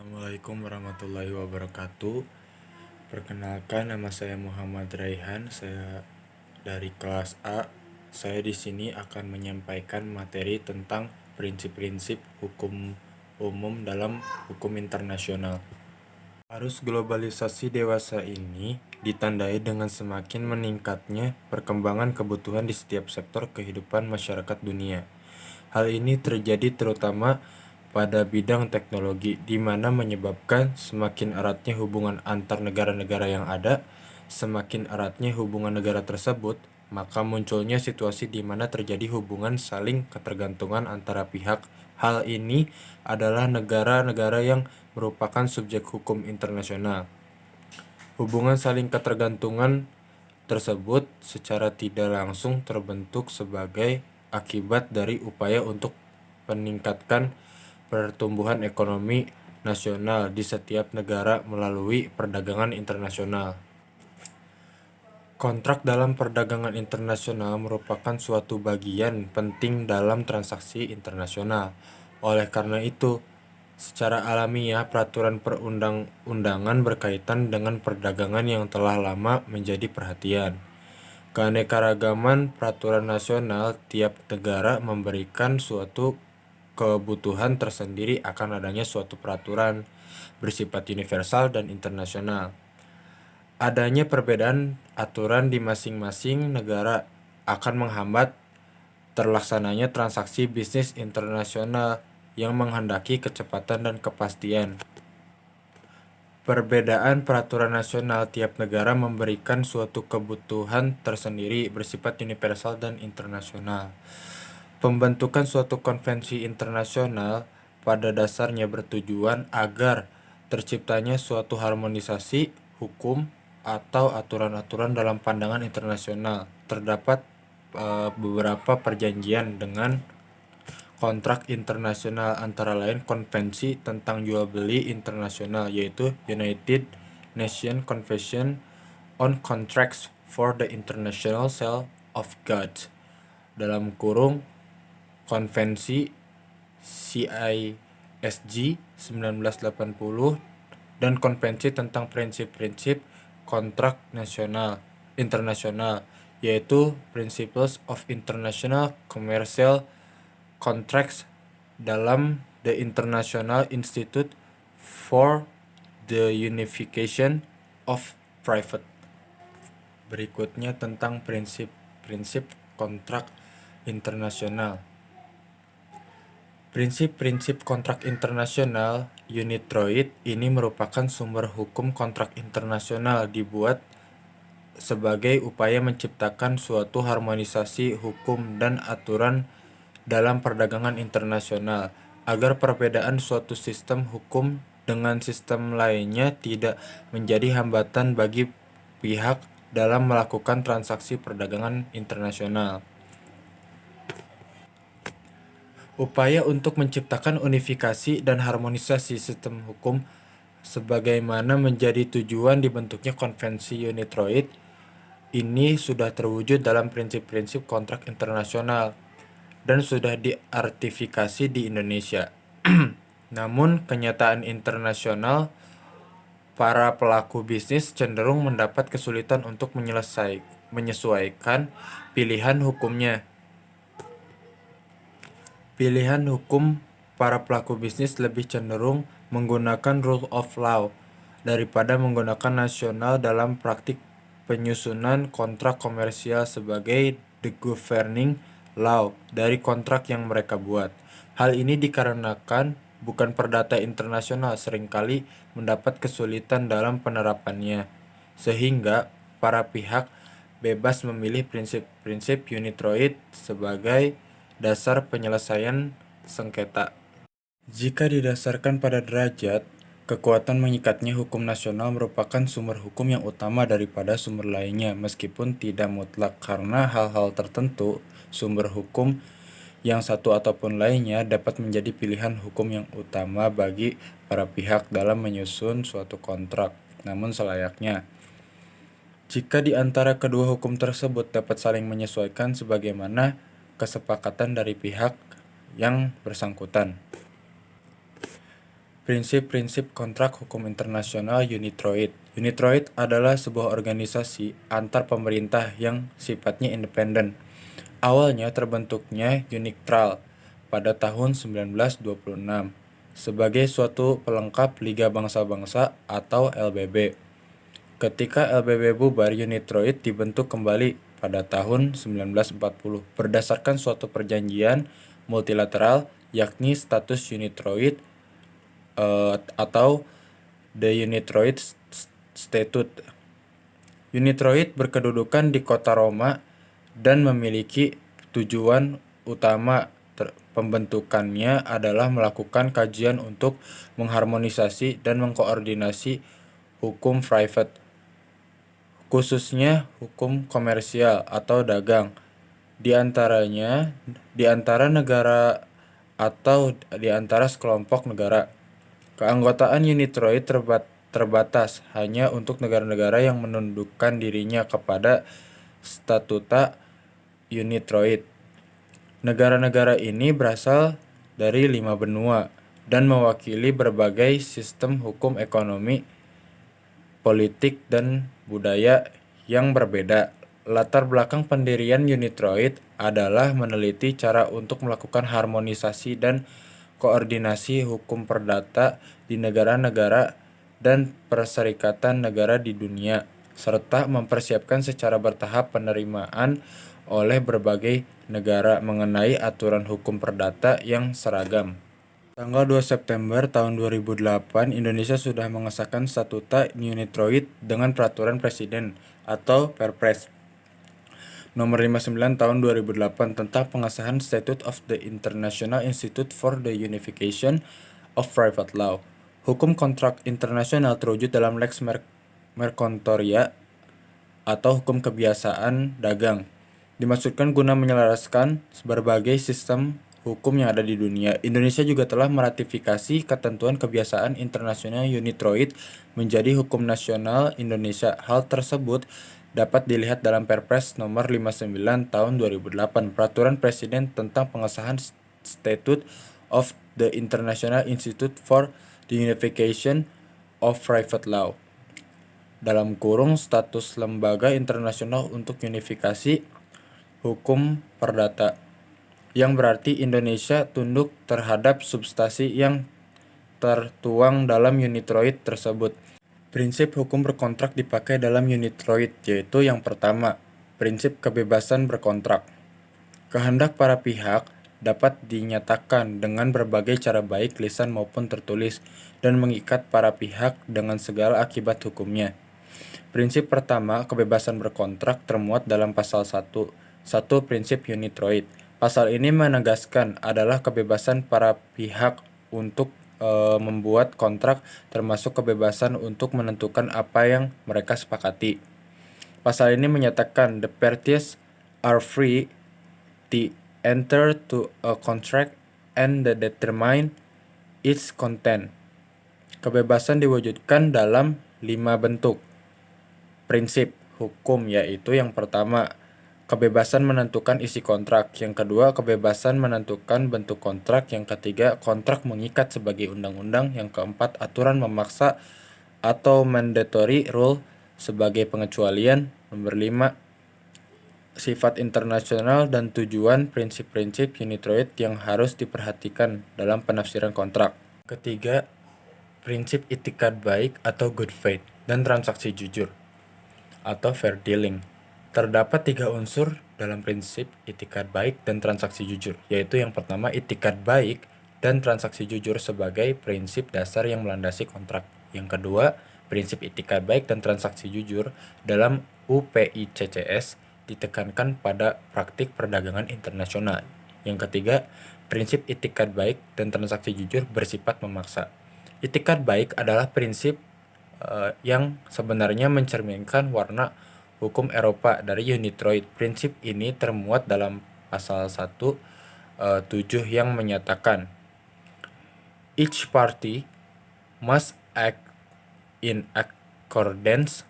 Assalamualaikum warahmatullahi wabarakatuh. Perkenalkan, nama saya Muhammad Raihan. Saya dari kelas A. Saya di sini akan menyampaikan materi tentang prinsip-prinsip hukum umum dalam hukum internasional. Arus globalisasi dewasa ini ditandai dengan semakin meningkatnya perkembangan kebutuhan di setiap sektor kehidupan masyarakat dunia. Hal ini terjadi terutama pada bidang teknologi, di mana menyebabkan semakin eratnya hubungan antar negara-negara yang ada. Semakin eratnya hubungan negara tersebut, maka munculnya situasi di mana terjadi hubungan saling ketergantungan antara pihak. Hal ini adalah negara-negara yang merupakan subjek hukum internasional. Hubungan saling ketergantungan tersebut secara tidak langsung terbentuk sebagai akibat dari upaya untuk meningkatkan pertumbuhan ekonomi nasional di setiap negara melalui perdagangan internasional. Kontrak dalam perdagangan internasional merupakan suatu bagian penting dalam transaksi internasional. Oleh karena itu, secara alamiah peraturan perundang-undangan berkaitan dengan perdagangan yang telah lama menjadi perhatian. Keanekaragaman peraturan nasional tiap negara memberikan suatu kebutuhan tersendiri akan adanya suatu peraturan bersifat universal dan internasional. Adanya perbedaan aturan di masing-masing negara akan menghambat terlaksananya transaksi bisnis internasional yang menghendaki kecepatan dan kepastian. Perbedaan peraturan nasional tiap negara memberikan suatu kebutuhan tersendiri bersifat universal dan internasional. Pembentukan suatu konvensi internasional pada dasarnya bertujuan agar terciptanya suatu harmonisasi hukum atau aturan-aturan dalam pandangan internasional. Terdapat beberapa perjanjian dengan kontrak internasional, antara lain Konvensi tentang Jual Beli Internasional, yaitu United Nations Convention on Contracts for the International Sale of Goods dalam kurung Konvensi CISG 1980 dan Konvensi tentang Prinsip-prinsip Kontrak Internasional, yaitu Principles of International Commercial Contracts dalam The International Institute for the Unification of Private. Berikutnya tentang prinsip-prinsip kontrak internasional. Prinsip-prinsip kontrak internasional UNITROIT ini merupakan sumber hukum kontrak internasional, dibuat sebagai upaya menciptakan suatu harmonisasi hukum dan aturan dalam perdagangan internasional, agar perbedaan suatu sistem hukum dengan sistem lainnya tidak menjadi hambatan bagi pihak dalam melakukan transaksi perdagangan internasional. Upaya untuk menciptakan unifikasi dan harmonisasi sistem hukum sebagaimana menjadi tujuan dibentuknya Konvensi UNITROIT ini sudah terwujud dalam prinsip-prinsip kontrak internasional dan sudah diartifikasi di Indonesia. Namun, kenyataan internasional, para pelaku bisnis cenderung mendapat kesulitan untuk menyesuaikan pilihan hukumnya. Pilihan hukum para pelaku bisnis lebih cenderung menggunakan rule of law daripada menggunakan nasional dalam praktik penyusunan kontrak komersial sebagai the governing law dari kontrak yang mereka buat. Hal ini dikarenakan bukan perdata internasional seringkali mendapat kesulitan dalam penerapannya, sehingga para pihak bebas memilih prinsip-prinsip UNITROIT sebagai dasar penyelesaian sengketa. Jika didasarkan pada derajat, kekuatan mengikatnya hukum nasional merupakan sumber hukum yang utama daripada sumber lainnya, meskipun tidak mutlak, karena hal-hal tertentu sumber hukum yang satu ataupun lainnya dapat menjadi pilihan hukum yang utama bagi para pihak dalam menyusun suatu kontrak. Namun selayaknya, jika di antara kedua hukum tersebut dapat saling menyesuaikan sebagaimana kesepakatan dari pihak yang bersangkutan. Prinsip-prinsip kontrak hukum internasional UNITROIT. UNITROIT adalah sebuah organisasi antar pemerintah yang sifatnya independen. Awalnya terbentuknya UNICTRAL pada tahun 1926 sebagai suatu pelengkap Liga Bangsa-Bangsa atau LBB. Ketika LBB bubar, UNITROIT dibentuk kembali pada tahun 1940 berdasarkan suatu perjanjian multilateral, yakni status UNITROIT atau The UNITROIT Statute. UNITROIT berkedudukan di kota Roma dan memiliki tujuan utama pembentukannya adalah melakukan kajian untuk mengharmonisasi dan mengkoordinasi hukum private, khususnya hukum komersial atau dagang, di antara negara atau di antara sekelompok negara. Keanggotaan UNITROIT terbatas hanya untuk negara-negara yang menundukkan dirinya kepada statuta UNITROIT. Negara-negara ini berasal dari 5 benua dan mewakili berbagai sistem hukum, ekonomi, politik, dan budaya yang berbeda. Latar belakang pendirian UNITROIT adalah meneliti cara untuk melakukan harmonisasi dan koordinasi hukum perdata di negara-negara dan perserikatan negara di dunia, serta mempersiapkan secara bertahap penerimaan oleh berbagai negara mengenai aturan hukum perdata yang seragam. Tanggal 2 September tahun 2008, Indonesia sudah mengesahkan Statuta UNITROIT dengan Peraturan Presiden atau Perpres Nomor 59 tahun 2008 tentang pengesahan Statute of the International Institute for the Unification of Private Law. Hukum kontrak internasional terwujud dalam Lex Mercontoria atau hukum kebiasaan dagang. Dimaksudkan guna menyelaraskan berbagai sistem hukum yang ada di dunia. Indonesia juga telah meratifikasi ketentuan kebiasaan internasional UNITROIT menjadi hukum nasional Indonesia. Hal tersebut dapat dilihat dalam Perpres Nomor 59 Tahun 2008, Peraturan Presiden tentang pengesahan Statute of the International Institute for the Unification of Private Law (status lembaga internasional untuk unifikasi hukum perdata), yang berarti Indonesia tunduk terhadap substansi yang tertuang dalam UNITROIT tersebut. Prinsip hukum berkontrak dipakai dalam UNITROIT, yaitu yang pertama, prinsip kebebasan berkontrak. Kehendak para pihak dapat dinyatakan dengan berbagai cara baik lisan maupun tertulis dan mengikat para pihak dengan segala akibat hukumnya. Prinsip pertama, kebebasan berkontrak termuat dalam pasal 1 prinsip UNITROIT. Pasal ini menegaskan adalah kebebasan para pihak untuk membuat kontrak, termasuk kebebasan untuk menentukan apa yang mereka sepakati. Pasal ini menyatakan the parties are free to enter to a contract and determine its content. Kebebasan diwujudkan dalam 5 bentuk prinsip hukum, yaitu yang pertama, kebebasan menentukan isi kontrak. Yang kedua, kebebasan menentukan bentuk kontrak. Yang ketiga, kontrak mengikat sebagai undang-undang. Yang keempat, aturan memaksa atau mandatory rule sebagai pengecualian. Nomor 5, sifat internasional dan tujuan prinsip-prinsip UNITROIT yang harus diperhatikan dalam penafsiran kontrak. Ketiga, prinsip itikat baik atau good faith dan transaksi jujur atau fair dealing. Terdapat 3 unsur dalam prinsip itikat baik dan transaksi jujur, yaitu yang pertama, itikat baik dan transaksi jujur sebagai prinsip dasar yang melandasi kontrak. Yang kedua, prinsip itikat baik dan transaksi jujur dalam UPICCS ditekankan pada praktik perdagangan internasional. Yang ketiga, prinsip itikat baik dan transaksi jujur bersifat memaksa. Itikat baik adalah prinsip yang sebenarnya mencerminkan warna hukum Eropa dari UNITROIT. Prinsip ini termuat dalam pasal 1 7 yang menyatakan each party must act in accordance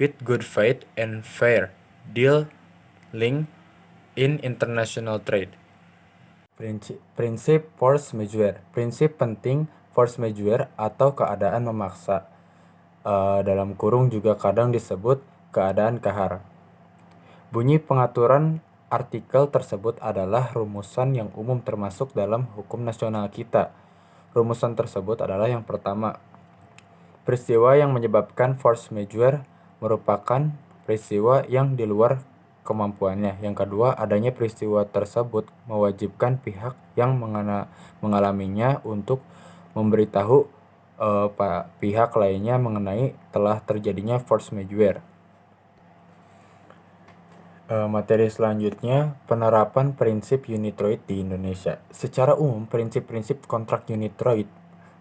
with good faith and fair dealing in international trade. Prinsip force majeure, prinsip penting force majeure atau keadaan memaksa. Dalam kurung juga kadang disebut keadaan kahar. Bunyi pengaturan artikel tersebut adalah rumusan yang umum termasuk dalam hukum nasional kita. Rumusan tersebut adalah yang pertama, peristiwa yang menyebabkan force majeure merupakan peristiwa yang di luar kemampuannya. Yang kedua, adanya peristiwa tersebut mewajibkan pihak yang mengalaminya untuk memberitahu pihak lainnya mengenai telah terjadinya force majeure. Materi selanjutnya, penerapan prinsip unitroid di Indonesia. Secara umum, prinsip-prinsip kontrak unitroid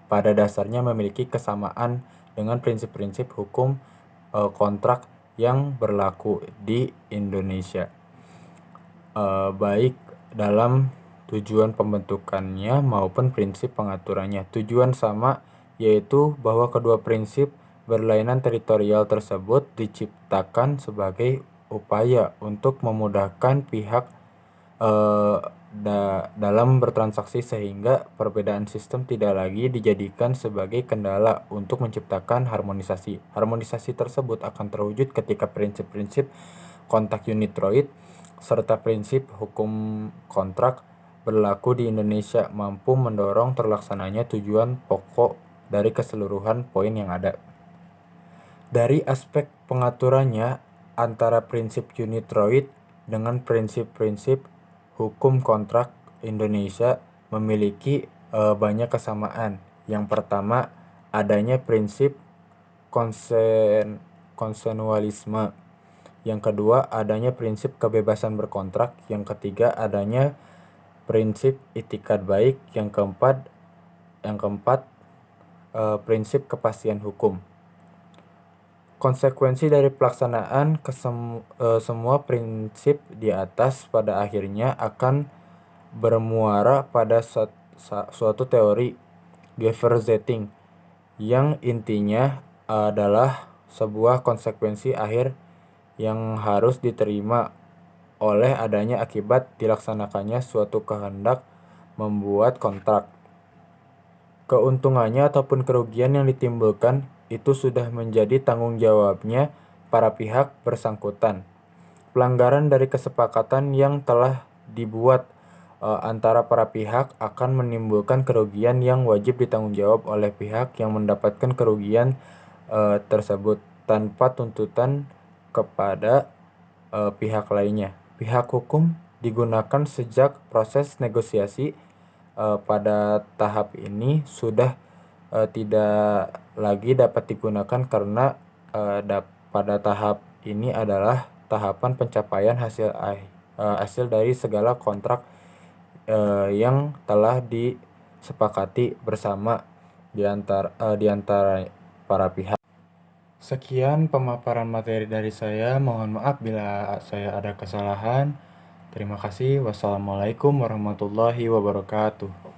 pada dasarnya memiliki kesamaan dengan prinsip-prinsip hukum kontrak yang berlaku di Indonesia, baik dalam tujuan pembentukannya maupun prinsip pengaturannya. Tujuan sama, yaitu bahwa kedua prinsip berlainan teritorial tersebut diciptakan sebagai upaya untuk memudahkan pihak dalam bertransaksi sehingga perbedaan sistem tidak lagi dijadikan sebagai kendala untuk menciptakan harmonisasi. Harmonisasi tersebut akan terwujud ketika prinsip-prinsip kontrak unitroid serta prinsip hukum kontrak berlaku di Indonesia mampu mendorong terlaksananya tujuan pokok dari keseluruhan poin yang ada. Dari aspek pengaturannya, antara prinsip unitroid dengan prinsip-prinsip hukum kontrak Indonesia memiliki banyak kesamaan. Yang pertama, adanya prinsip konsensualisme. Yang kedua, adanya prinsip kebebasan berkontrak. Yang ketiga, adanya prinsip itikat baik. Yang keempat, prinsip kepastian hukum. Konsekuensi dari pelaksanaan semua prinsip di atas pada akhirnya akan bermuara pada suatu teori Geverzetting yang intinya adalah sebuah konsekuensi akhir yang harus diterima oleh adanya akibat dilaksanakannya suatu kehendak membuat kontrak. Keuntungannya ataupun kerugian yang ditimbulkan itu sudah menjadi tanggung jawabnya para pihak bersangkutan. Pelanggaran dari kesepakatan yang telah dibuat antara para pihak akan menimbulkan kerugian yang wajib ditanggung jawab oleh pihak yang mendapatkan kerugian tersebut tanpa tuntutan kepada pihak lainnya. Pihak hukum digunakan sejak proses negosiasi pada tahap ini sudah tidak lagi dapat digunakan karena pada tahap ini adalah tahapan pencapaian hasil dari segala kontrak yang telah disepakati bersama di antara para pihak. Sekian pemaparan materi dari saya. Mohon maaf bila saya ada kesalahan. Terima kasih. Wassalamualaikum warahmatullahi wabarakatuh.